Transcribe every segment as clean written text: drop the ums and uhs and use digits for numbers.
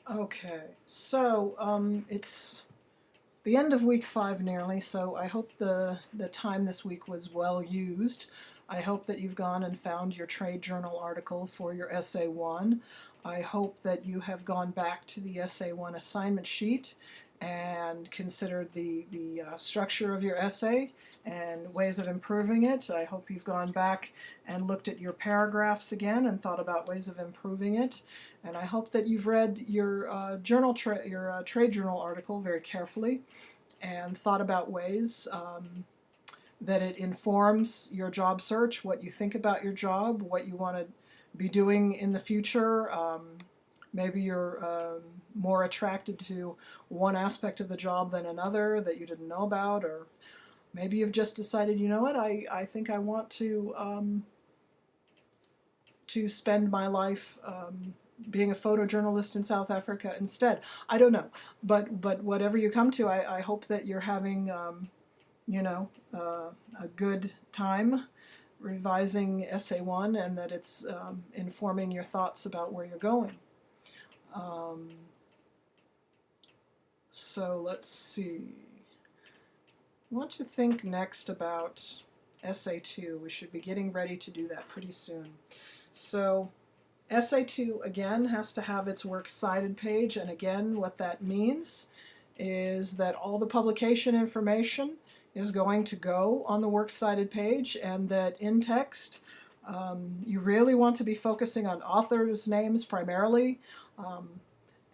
Okay, so it's the end of week 5 nearly, so I hope the time this week was well used. I hope that you've gone and found your trade journal article for your Essay 1. I hope that you have gone back to the Essay 1 assignment sheet and considered the structure of your essay and ways of improving it. I hope you've gone back and looked at your paragraphs again and thought about ways of improving it. And I hope that you've read your trade journal article very carefully and thought about ways that it informs your job search, what you think about your job, what you want to be doing in the future. Maybe you're more attracted to one aspect of the job than another that you didn't know about, or maybe you've just decided, you know what, I think I want to spend my life being a photojournalist in South Africa instead. I don't know, but whatever you come to, I hope that you're having a good time revising Essay 1 and that it's informing your thoughts about where you're going. So let's see. I want to think next about Essay 2. We should be getting ready to do that pretty soon. So Essay 2, again, has to have its works cited page, and again, what that means is that all the publication information is going to go on the works cited page, and that in text, you really want to be focusing on authors' names primarily.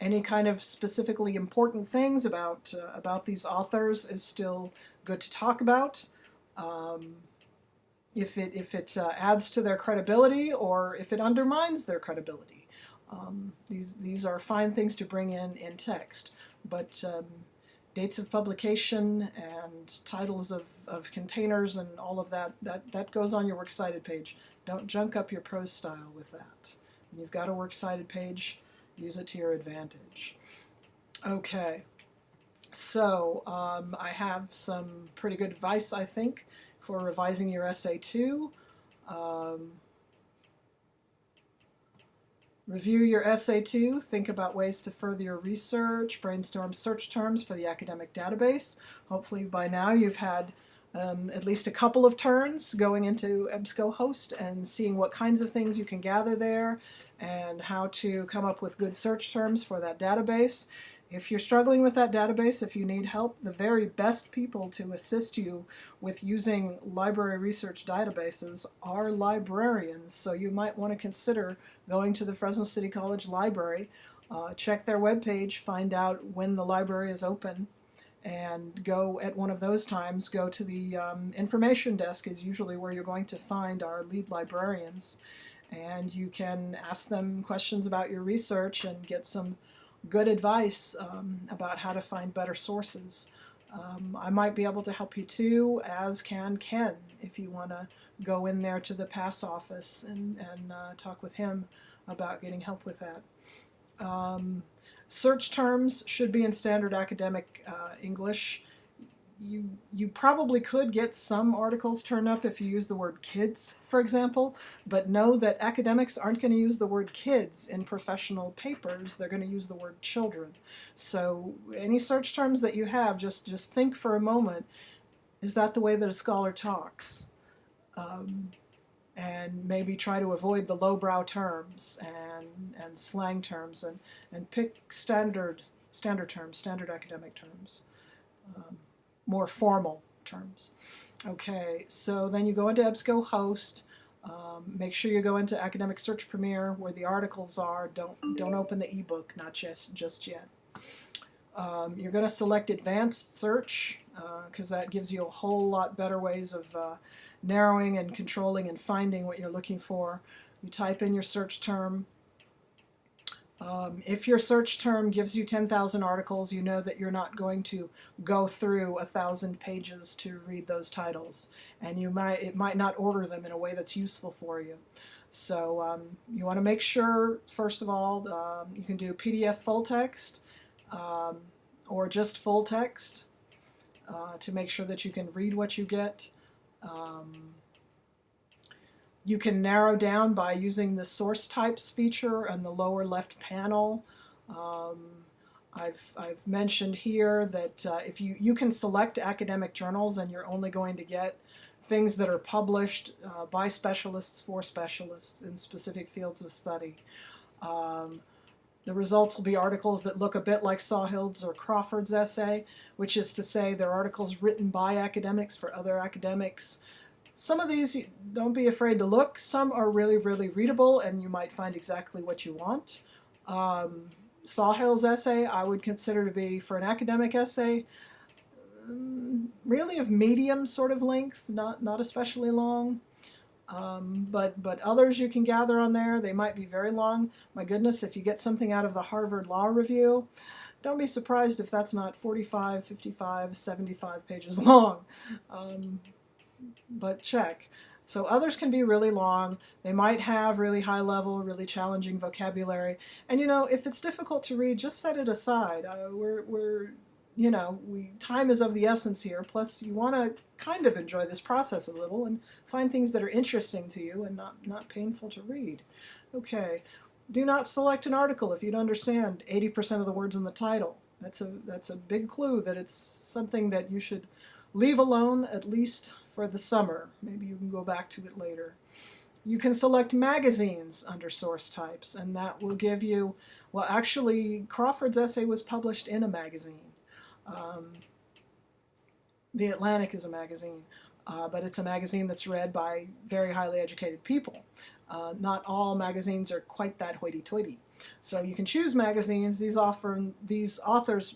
Any kind of specifically important things about these authors is still good to talk about. If it adds to their credibility or if it undermines their credibility. These are fine things to bring in text, but dates of publication and titles of containers and all of that goes on your works cited page. Don't junk up your prose style with that. When you've got a works cited page, use it to your advantage. Okay, so I have some pretty good advice, I think, for revising your Essay 2. Review your Essay 2, think about ways to further your research, brainstorm search terms for the academic database. Hopefully by now you've had at least a couple of turns going into EBSCOhost and seeing what kinds of things you can gather there and how to come up with good search terms for that database. If you're struggling with that database, if you need help, the very best people to assist you with using library research databases are librarians. So you might want to consider going to the Fresno City College Library, check their webpage, find out when the library is open, and go at one of those times. Go to the information desk is usually where you're going to find our lead librarians, and you can ask them questions about your research and get some good advice about how to find better sources. I might be able to help you too, as can Ken, if you want to go in there to the pass office and talk with him about getting help with that. Search terms should be in standard academic English. You probably could get some articles turned up if you use the word kids, for example, but know that academics aren't going to use the word kids in professional papers. They're going to use the word children. So any search terms that you have, just think for a moment, is that the way that a scholar talks? And maybe try to avoid the lowbrow terms and slang terms and pick standard terms, standard academic terms. More formal terms. Okay, so then you go into EBSCOhost. Make sure you go into Academic Search Premier where the articles are. Don't open the ebook, not just yet. You're going to select Advanced Search because that gives you a whole lot better ways of narrowing and controlling and finding what you're looking for. You type in your search term. If your search term gives you 10,000 articles, you know that you're not going to go through 1,000 pages to read those titles, and it might not order them in a way that's useful for you. So you want to make sure, first of all, you can do PDF full text or just full text to make sure that you can read what you get. You can narrow down by using the source types feature in the lower left panel. I've mentioned here that if you can select academic journals and you're only going to get things that are published by specialists for specialists in specific fields of study. Um, the results will be articles that look a bit like Sawhill's or Crawford's essay, which is to say they're articles written by academics for other academics. Some of these, don't be afraid to look. Some are really, really readable, and you might find exactly what you want. Sawhill's essay I would consider to be, for an academic essay, really of medium sort of length, not especially long. But others you can gather on there, they might be very long. My goodness, if you get something out of the Harvard Law Review, don't be surprised if that's not 45, 55, 75 pages long. But check. So others can be really long. They might have really high level, really challenging vocabulary. And if it's difficult to read, just set it aside. Time is of the essence here. Plus, you want to kind of enjoy this process a little and find things that are interesting to you and not painful to read. Okay. Do not select an article if you don't understand 80% of the words in the title. That's a big clue that it's something that you should leave alone, at least for the summer. Maybe you can go back to it later. You can select magazines under source types, and that will give you, well, actually, Crawford's essay was published in a magazine. The Atlantic is a magazine, but it's a magazine that's read by very highly educated people. Not all magazines are quite that hoity-toity. So you can choose magazines. These authors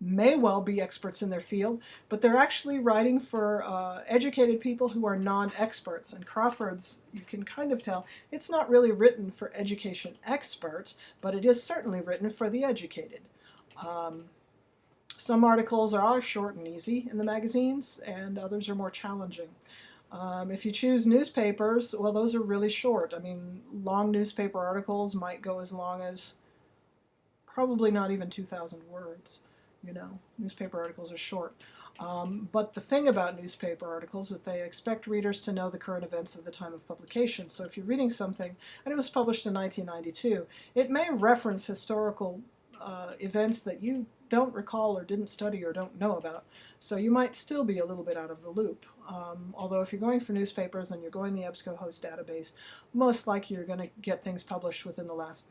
may well be experts in their field, but they're actually writing for educated people who are non-experts. And Crawford's, you can kind of tell, it's not really written for education experts, but it is certainly written for the educated. Some articles are short and easy in the magazines, and others are more challenging. If you choose newspapers, well, those are really short. I mean, long newspaper articles might go as long as probably not even 2,000 words. Newspaper articles are short. But the thing about newspaper articles is that they expect readers to know the current events of the time of publication. So if you're reading something, and it was published in 1992, it may reference historical events that you don't recall or didn't study or don't know about. So you might still be a little bit out of the loop. Although if you're going for newspapers and you're going the EBSCO host database, most likely you're going to get things published within the last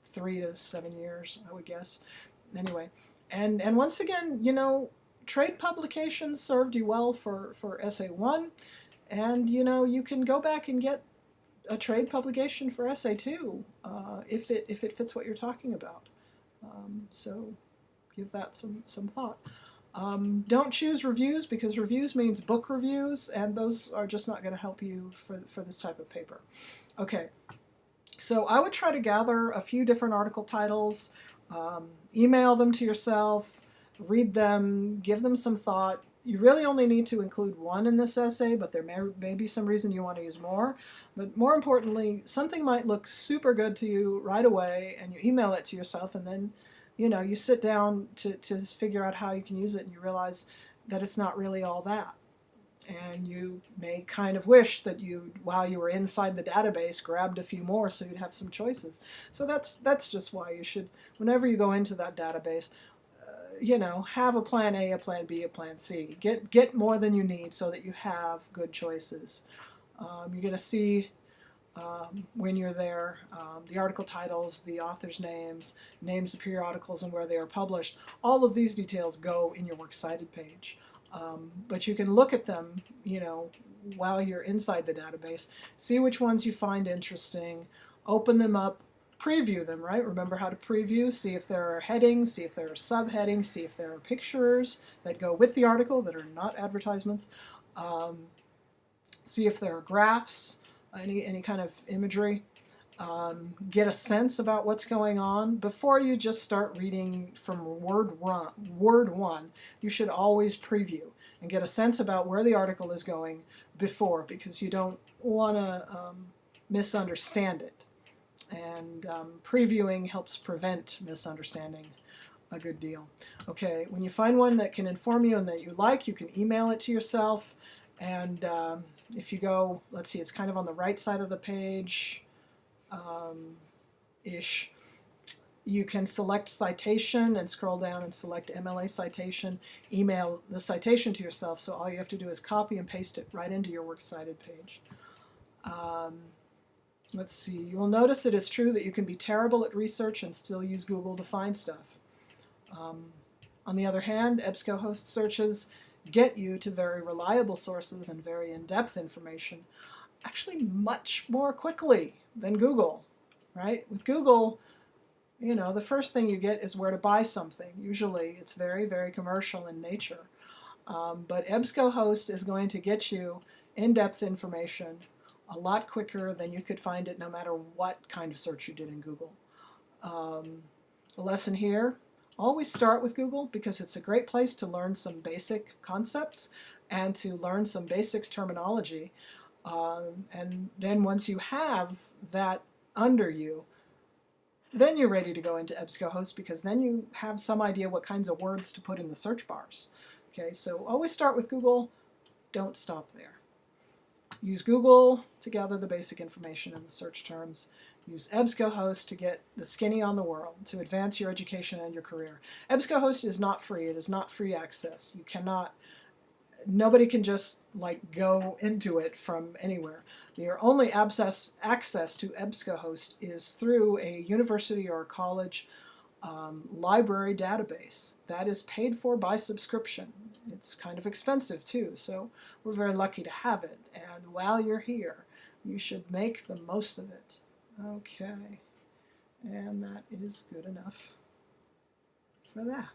3 to 7 years, I would guess. Anyway, and once again, trade publications served you well for Essay 1, and you can go back and get a trade publication for Essay 2 if it fits what you're talking about. So give that some thought. Don't choose reviews, because reviews means book reviews, and those are just not going to help you for this type of paper. Okay, so I would try to gather a few different article titles, email them to yourself, read them, give them some thought. You really only need to include one in this essay, but there may be some reason you want to use more. But more importantly, something might look super good to you right away, and you email it to yourself, and then you sit down to figure out how you can use it, and you realize that it's not really all that. And you may kind of wish that you, while you were inside the database, grabbed a few more so you'd have some choices. So that's just why you should, whenever you go into that database, have a plan A, a plan B, a plan C. Get more than you need so that you have good choices. You're going to see when you're there the article titles, the authors' names, names of periodicals, and where they are published. All of these details go in your Works Cited page. But you can look at them, while you're inside the database, see which ones you find interesting, open them up, preview them, right? Remember how to preview, see if there are headings, see if there are subheadings, see if there are pictures that go with the article that are not advertisements, see if there are graphs, any kind of imagery. Get a sense about what's going on. Before you just start reading from word one, you should always preview and get a sense about where the article is going before, because you don't want to misunderstand it. And previewing helps prevent misunderstanding a good deal. Okay, when you find one that can inform you and that you like, you can email it to yourself. And if you go, let's see, it's kind of on the right side of the page, ish. You can select citation and scroll down and select MLA citation, email the citation to yourself, so all you have to do is copy and paste it right into your Works Cited page. Let's see, you will notice it is true that you can be terrible at research and still use Google to find stuff. On the other hand, EBSCOhost searches get you to very reliable sources and very in-depth information, actually much more quickly than Google, right? With Google, you know, the first thing you get is where to buy something. Usually it's very, very commercial in nature. But EBSCOhost is going to get you in-depth information a lot quicker than you could find it no matter what kind of search you did in Google. The lesson here, always start with Google because it's a great place to learn some basic concepts and to learn some basic terminology. And then once you have that under you, then you're ready to go into EBSCOhost because then you have some idea what kinds of words to put in the search bars. Okay, so always start with Google, don't stop there. Use Google to gather the basic information in the search terms. Use EBSCOhost to get the skinny on the world, to advance your education and your career. EBSCOhost is not free. It is not free access. You cannot, nobody can just like go into it from anywhere. Your only access to EBSCOhost is through a university or a college library database. That is paid for by subscription. It's kind of expensive too, so we're very lucky to have it. And while you're here, you should make the most of it. Okay, and that is good enough for that.